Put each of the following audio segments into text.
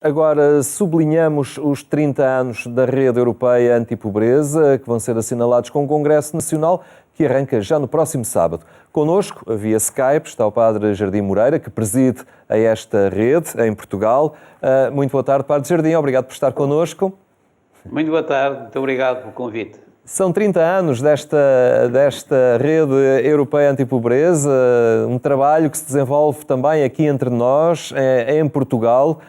Agora sublinhamos os 30 anos da Rede Europeia Antipobreza, que vão ser assinalados com um Congresso Nacional que arranca já no próximo sábado. Connosco, via Skype, está o Padre Jardim Moreira, que preside a esta rede em Portugal. Muito boa tarde, Padre Jardim, obrigado por estar connosco. Muito boa tarde, muito obrigado pelo convite. São 30 anos desta Rede Europeia Antipobreza, um trabalho que se desenvolve também aqui entre nós, em Portugal.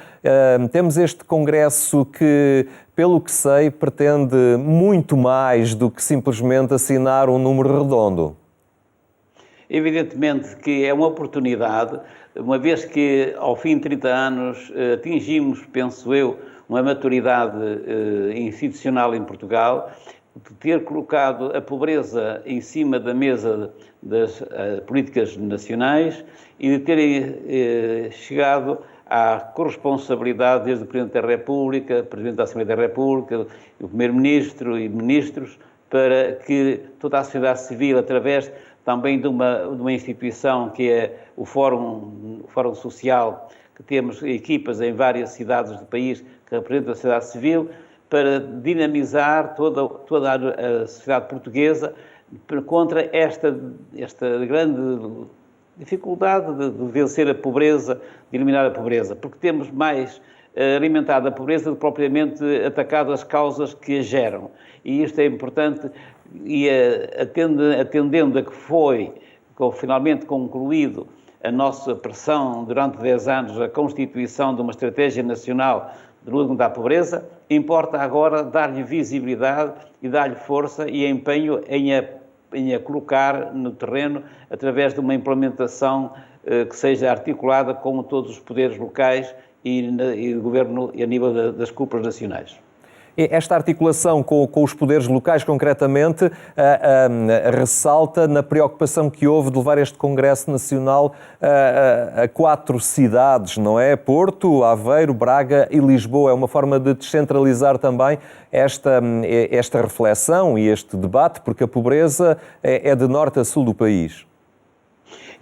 Temos este congresso que, pelo que sei, pretende muito mais do que simplesmente assinar um número redondo. Evidentemente que é uma oportunidade, uma vez que ao fim de 30 anos atingimos, penso eu, uma maturidade institucional em Portugal, de ter colocado a pobreza em cima da mesa das políticas nacionais e de ter chegado à corresponsabilidade desde o Presidente da República, o Presidente da Assembleia da República, o Primeiro-Ministro e Ministros, para que toda a sociedade civil, através também de uma instituição que é o Fórum Social, que temos equipas em várias cidades do país que representam a sociedade civil, para dinamizar toda a sociedade portuguesa contra esta grande dificuldade de vencer a pobreza, de eliminar a pobreza, porque temos mais alimentado a pobreza do que propriamente atacado as causas que a geram. E isto é importante, e atendendo a que foi finalmente concluído a nossa pressão durante 10 anos, a constituição de uma estratégia nacional de luta contra a pobreza, importa agora dar-lhe visibilidade e dar-lhe força e empenho em a colocar no terreno através de uma implementação que seja articulada com todos os poderes locais e do governo e a nível das cúpulas nacionais. Esta articulação com os poderes locais, concretamente, ressalta na preocupação que houve de levar este Congresso Nacional a 4 cidades, não é? Porto, Aveiro, Braga e Lisboa. É uma forma de descentralizar também esta reflexão e este debate, porque a pobreza é de norte a sul do país.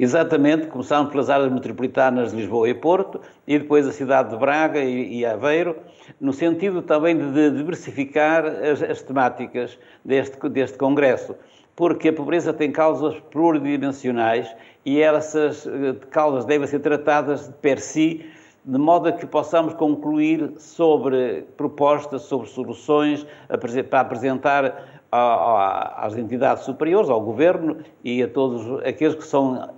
Exatamente, começámos pelas áreas metropolitanas de Lisboa e Porto e depois a cidade de Braga e Aveiro, no sentido também de diversificar as temáticas deste congresso, porque a pobreza tem causas pluridimensionais e essas causas devem ser tratadas per si, de modo a que possamos concluir sobre propostas, sobre soluções, para apresentar às entidades superiores, ao Governo e a todos aqueles que são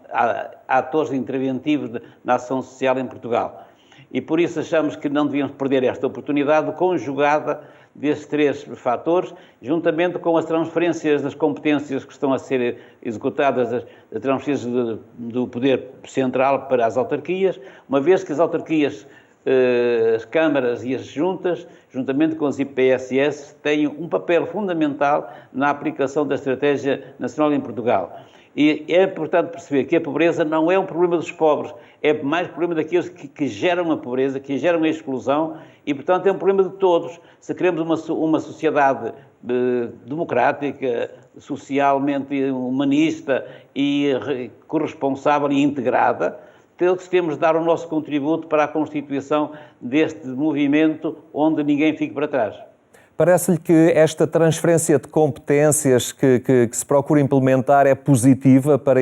atores interventivos na ação social em Portugal. E por isso achamos que não devíamos perder esta oportunidade conjugada destes 3 fatores, juntamente com as transferências das competências que estão a ser executadas, as transferências do poder central para as autarquias, uma vez que as autarquias, as câmaras e as juntas, juntamente com as IPSS, têm um papel fundamental na aplicação da Estratégia Nacional em Portugal. E é importante perceber que a pobreza não é um problema dos pobres, é mais problema daqueles que geram a pobreza, que geram a exclusão e, portanto, é um problema de todos. Se queremos uma sociedade democrática, socialmente humanista e corresponsável e integrada, temos de dar o nosso contributo para a constituição deste movimento onde ninguém fique para trás. Parece-lhe que esta transferência de competências que se procura implementar é positiva para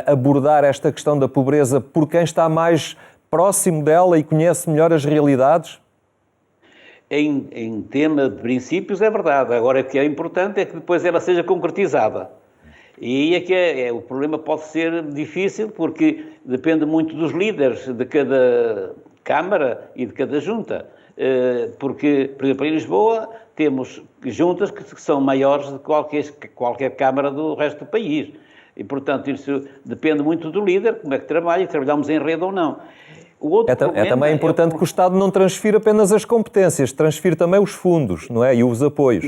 abordar esta questão da pobreza por quem está mais próximo dela e conhece melhor as realidades? Em tema de princípios é verdade, agora o que é importante é que depois ela seja concretizada. E aí é que o problema pode ser difícil, porque depende muito dos líderes de cada Câmara e de cada Junta. Porque, por exemplo, em Lisboa temos juntas que são maiores do que qualquer Câmara do resto do país. E, portanto, isso depende muito do líder, como é que trabalha, trabalhamos em rede ou não. É também importante que o Estado não transfira apenas as competências, transfira também os fundos, não é? E os apoios.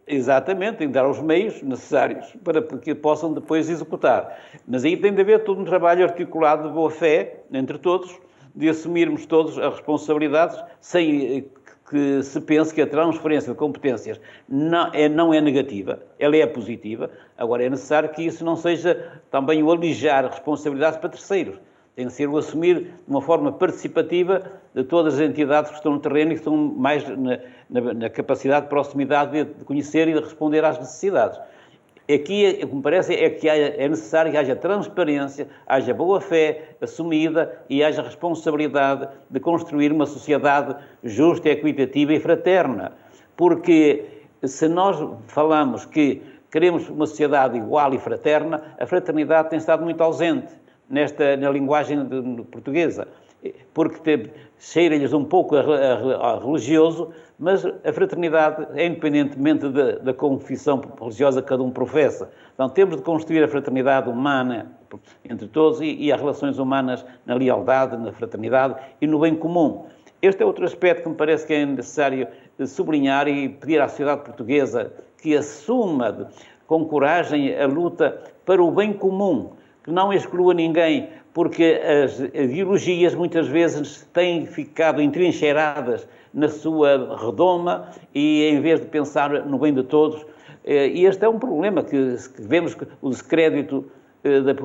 Exatamente, tem de dar os meios necessários para que possam depois executar. Mas aí tem de haver todo um trabalho articulado de boa-fé entre todos, de assumirmos todos as responsabilidades sem que se pense que a transferência de competências não é negativa, ela é positiva. Agora é necessário que isso não seja também o alijar responsabilidades para terceiros. Tem que ser o assumir de uma forma participativa de todas as entidades que estão no terreno e que estão mais na capacidade de proximidade de conhecer e de responder às necessidades. Aqui, o que me parece é que é necessário que haja transparência, haja boa-fé assumida e haja responsabilidade de construir uma sociedade justa, equitativa e fraterna. Porque se nós falamos que queremos uma sociedade igual e fraterna, a fraternidade tem estado muito ausente na linguagem portuguesa, porque cheira-lhes um pouco a religioso, mas a fraternidade é independentemente da confissão religiosa que cada um professa. Então temos de construir a fraternidade humana entre todos e as relações humanas na lealdade, na fraternidade e no bem comum. Este é outro aspecto que me parece que é necessário sublinhar e pedir à sociedade portuguesa que assuma com coragem a luta para o bem comum, que não exclua ninguém, porque as ideologias muitas vezes têm ficado entrincheiradas na sua redoma e em vez de pensar no bem de todos, e este é um problema que vemos que o descrédito das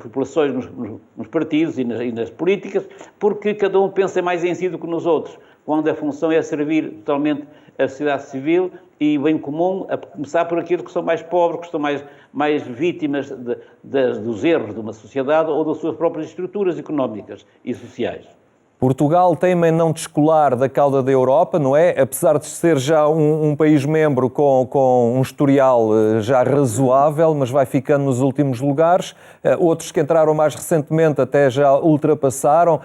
populações nos partidos e nas políticas, porque cada um pensa mais em si do que nos outros, quando a função é servir totalmente a sociedade civil e o bem comum, a começar por aqueles que são mais pobres, que estão mais vítimas dos erros de uma sociedade ou das suas próprias estruturas económicas e sociais. Portugal teima em não descolar da cauda da Europa, não é? Apesar de ser já um país membro com um historial já razoável, mas vai ficando nos últimos lugares. Outros que entraram mais recentemente até já ultrapassaram.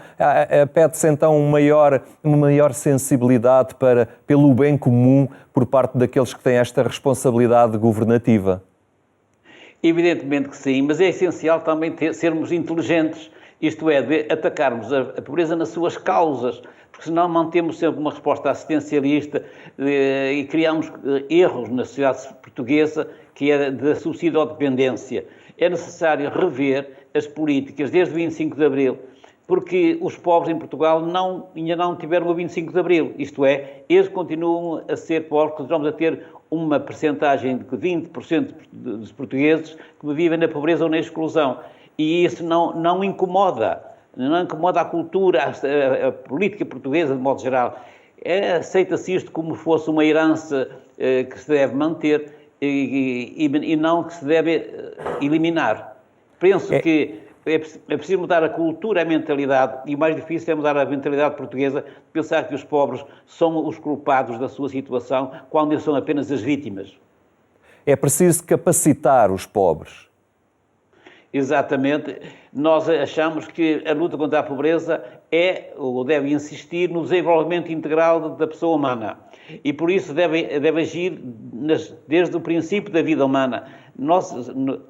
Pede-se então uma maior sensibilidade pelo bem comum por parte daqueles que têm esta responsabilidade governativa. Evidentemente que sim, mas é essencial também sermos inteligentes. Isto é, de atacarmos a pobreza nas suas causas, porque senão mantemos sempre uma resposta assistencialista e criamos erros na sociedade portuguesa, que é da subsídio-dependência. É necessário rever as políticas desde o 25 de Abril, porque os pobres em Portugal ainda não tiveram o 25 de Abril. Isto é, eles continuam a ser pobres, continuamos a ter uma percentagem de 20% dos portugueses que vivem na pobreza ou na exclusão. E isso não incomoda a cultura, a política portuguesa de modo geral. Aceita-se isto como fosse uma herança que se deve manter e não que se deve eliminar. Penso que é preciso mudar a cultura, a mentalidade, e o mais difícil é mudar a mentalidade portuguesa, pensar que os pobres são os culpados da sua situação, quando eles são apenas as vítimas. É preciso capacitar os pobres. Exatamente. Nós achamos que a luta contra a pobreza ou deve insistir no desenvolvimento integral da pessoa humana. E por isso deve agir desde o princípio da vida humana. Nós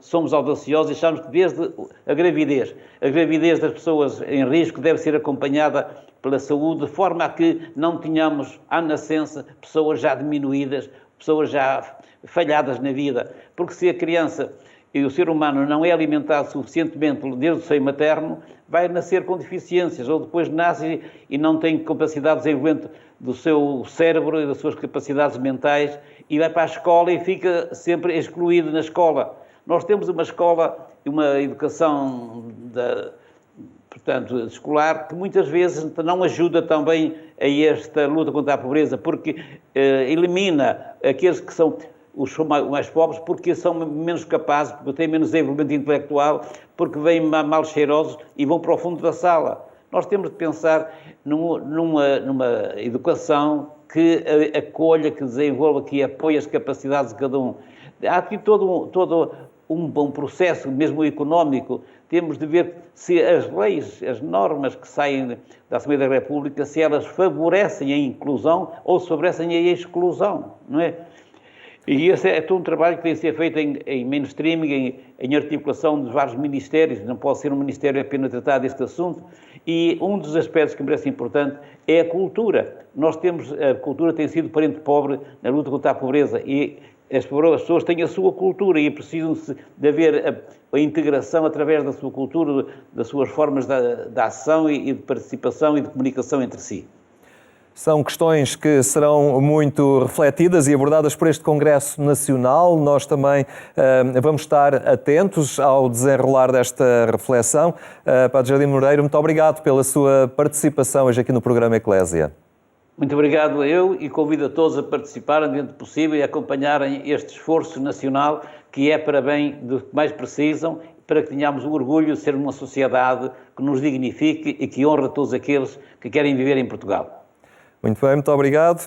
somos audaciosos e achamos que desde a gravidez das pessoas em risco deve ser acompanhada pela saúde, de forma a que não tenhamos à nascença pessoas já diminuídas, pessoas já falhadas na vida. Porque se a criança e o ser humano não é alimentado suficientemente desde o seio materno, vai nascer com deficiências, ou depois nasce e não tem capacidade de desenvolvimento do seu cérebro e das suas capacidades mentais, e vai para a escola e fica sempre excluído na escola. Nós temos uma escola e uma educação escolar que muitas vezes não ajuda também a esta luta contra a pobreza, porque elimina aqueles que são os mais pobres, porque são menos capazes, porque têm menos desenvolvimento intelectual, porque vêm mal cheirosos e vão para o fundo da sala. Nós temos de pensar numa educação que acolha, que desenvolva, que apoie as capacidades de cada um. Há aqui todo um processo, mesmo económico. Temos de ver se as leis, as normas que saem da Assembleia da República, se elas favorecem a inclusão ou se favorecem a exclusão, não é? E esse é todo um trabalho que tem de ser feito em mainstreaming, em articulação de vários ministérios, não pode ser um ministério apenas tratar deste assunto, e um dos aspectos que me parece importante é a cultura. A cultura tem sido parente pobre na luta contra a pobreza, e as pessoas têm a sua cultura e precisam de haver a integração através da sua cultura, das suas formas de ação e de participação e de comunicação entre si. São questões que serão muito refletidas e abordadas por este Congresso Nacional. Nós também vamos estar atentos ao desenrolar desta reflexão. Padre Jardim Moreira, muito obrigado pela sua participação hoje aqui no programa Eclésia. Muito obrigado a eu e convido a todos a participarem dentro do possível e acompanharem este esforço nacional que é para bem dos que mais precisam, para que tenhamos o orgulho de ser uma sociedade que nos dignifique e que honre todos aqueles que querem viver em Portugal. Muito bem, muito obrigado.